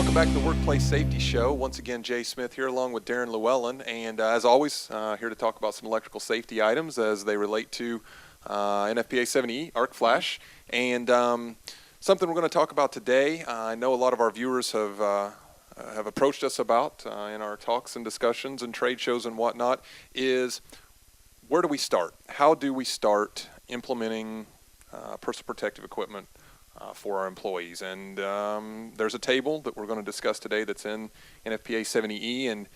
Welcome back to the Workplace Safety Show. Once again, Jay Smith here along with Daryn Lewellyn. And as always, here to talk about some electrical safety items as they relate to NFPA 70E, arc flash. And something we're going to talk about today, I know a lot of our viewers have approached us about in our talks and discussions and trade shows and whatnot, is where do we start? How do we start implementing personal protective equipment for our employees? And there's a table that we're going to discuss today that's in NFPA 70E, and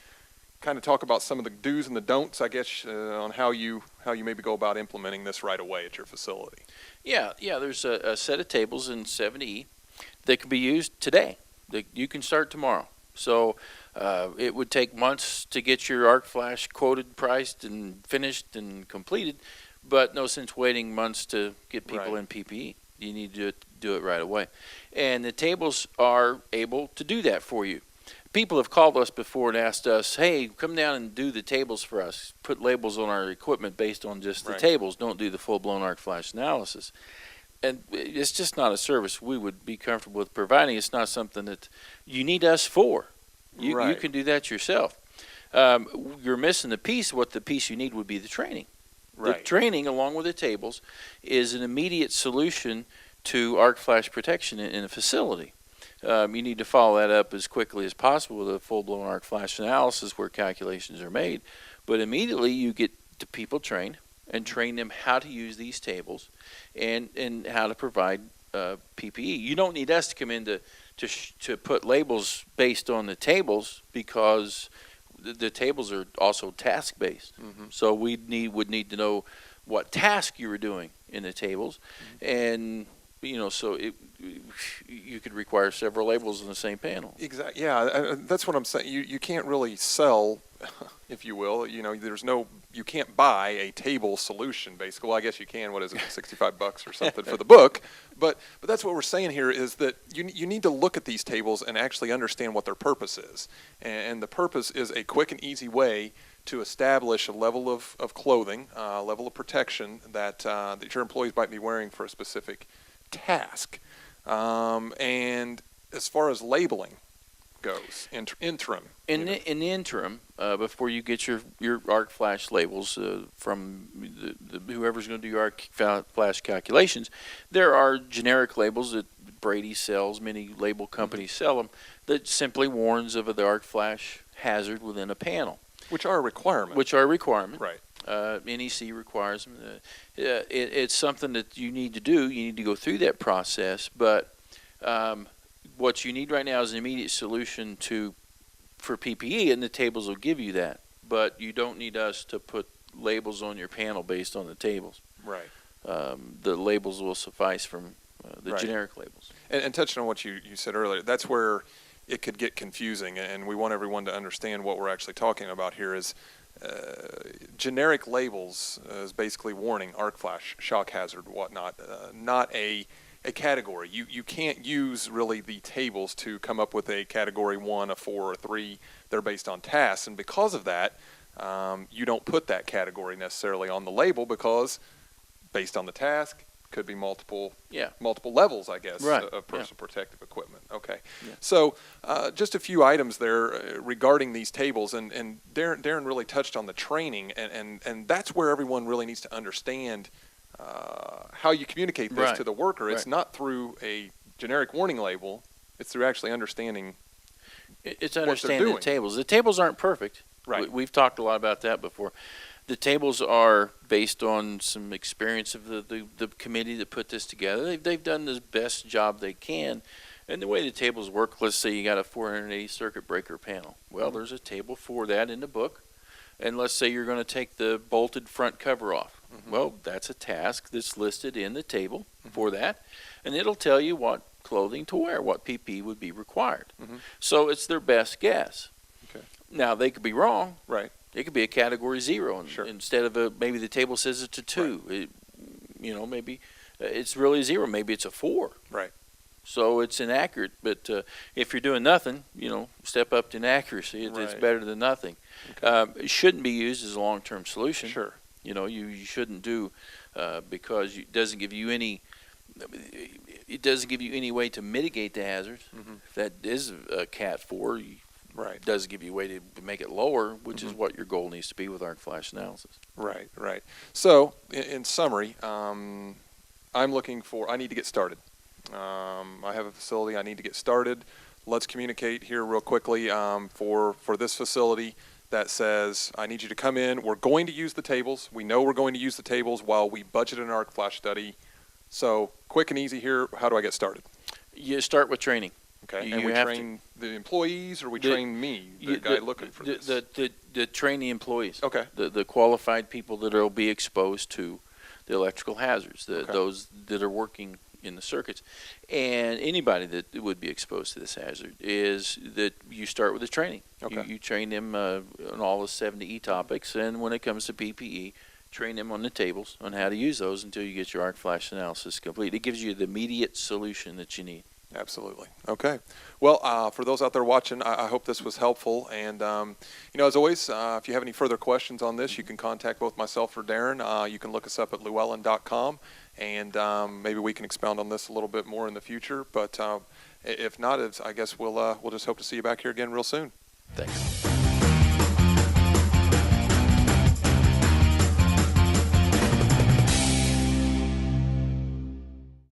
kind of talk about some of the do's and the don'ts, I guess, on how you maybe go about implementing this right away at your facility. Yeah. There's a set of tables in 70E that can be used today. You can start tomorrow. So it would take months to get your arc flash quoted, priced, and finished and completed, but no sense waiting months to get people in PPE. You need to do it right away. And the tables are able to do that for you. People have called us before and asked us, hey, come down and do the tables for us. Put labels on our equipment based on just the tables. Don't do the full-blown arc flash analysis. And it's just not a service we would be comfortable with providing. It's not something that you need us for. You can do that yourself. You're missing the piece. What the piece you need would be the training. The training, along with the tables, is an immediate solution to arc flash protection in a facility. You need to follow that up as quickly as possible with a full-blown arc flash analysis where calculations are made. But immediately you get the people trained and train them how to use these tables and how to provide PPE. You don't need us to come in to put labels based on the tables, because the tables are also task-based. So we would need to know what task you were doing in the tables, and so you could require several labels in the same panel. Exactly. Yeah, that's what I'm saying. You can't really sell, if you will. You can't buy a table solution, basically. Well, I guess you can. What is it, $65 or something for the book? But that's what we're saying here, is that you need to look at these tables and actually understand what their purpose is. And the purpose is a quick and easy way to establish a level of clothing, a level of protection that your employees might be wearing for a specific task. And as far as labeling goes, interim. In the interim, before you get your arc flash labels from whoever's going to do your arc flash calculations, there are generic labels that Brady sells, many label companies sell them, that simply warns of the arc flash hazard within a panel. Which are a requirement. Right. NEC requires them. It's something that you need to do. You need to go through that process. But what you need right now is an immediate solution for PPE, and the tables will give you that. But you don't need us to put labels on your panel based on the tables. Right. The labels will suffice from the generic labels. And touching on what you said earlier, that's where it could get confusing, and we want everyone to understand what we're actually talking about here. Is generic labels is basically warning, arc flash, shock hazard, whatnot, not a category. You can't use really the tables to come up with a category 1, a 4, or 3. They're based on tasks, and because of that, you don't put that category necessarily on the label, because based on the task, could be multiple levels, I guess, of personal protective equipment. Okay. Yeah. So just a few items there regarding these tables, and Daryn really touched on the training, and that's where everyone really needs to understand how you communicate this to the worker. It's not through a generic warning label. It's through actually understanding It's understanding the tables. The tables aren't perfect. Right. We've talked a lot about that before. The tables are based on some experience of the committee that put this together. They've done the best job they can. And the way the tables work, let's say you got a 480 circuit breaker panel. Well, there's a table for that in the book. And let's say you're going to take the bolted front cover off. Well, that's a task that's listed in the table for that. And it'll tell you what clothing to wear, what PPE would be required. So it's their best guess. Okay. Now, they could be wrong. Right. It could be a category 0 instead of maybe the table says it's a 2. Maybe it's really 0. Maybe it's a 4. Right. So it's inaccurate. But if you're doing nothing, step up to inaccuracy. It's better than nothing. Okay. It shouldn't be used as a long-term solution. Sure. You shouldn't do because it doesn't give you any. it doesn't give you any way to mitigate the hazard. Mhm. If that is a Cat 4, Right. it doesn't give you a way to make it lower, which is Mhm. what your goal needs to be with arc flash analysis. Right, right. So, in summary, I need to get started. I have a facility, I need to get started. Let's communicate here real quickly for this facility that says, I need you to come in. We're going to use the tables. We know we're going to use the tables while we budget an arc flash study. So, quick and easy here, how do I get started? You start with training. Okay, You and we have train the employees, or we The- train me, the guy looking for this? The train the employees. Okay. The qualified people that will be exposed to the electrical hazards, Okay. those that are working in the circuits, and anybody that would be exposed to this hazard, is that you start with the training. Okay. You train them on all the 70E topics, and when it comes to PPE, train them on the tables on how to use those until you get your arc flash analysis complete. It gives you the immediate solution that you need. Absolutely. Okay. Well, for those out there watching, I hope this was helpful. And, as always, if you have any further questions on this, you can contact both myself or Daryn. You can look us up at Lewellyn.com, and maybe we can expound on this a little bit more in the future. But if not, I guess we'll just hope to see you back here again real soon. Thanks.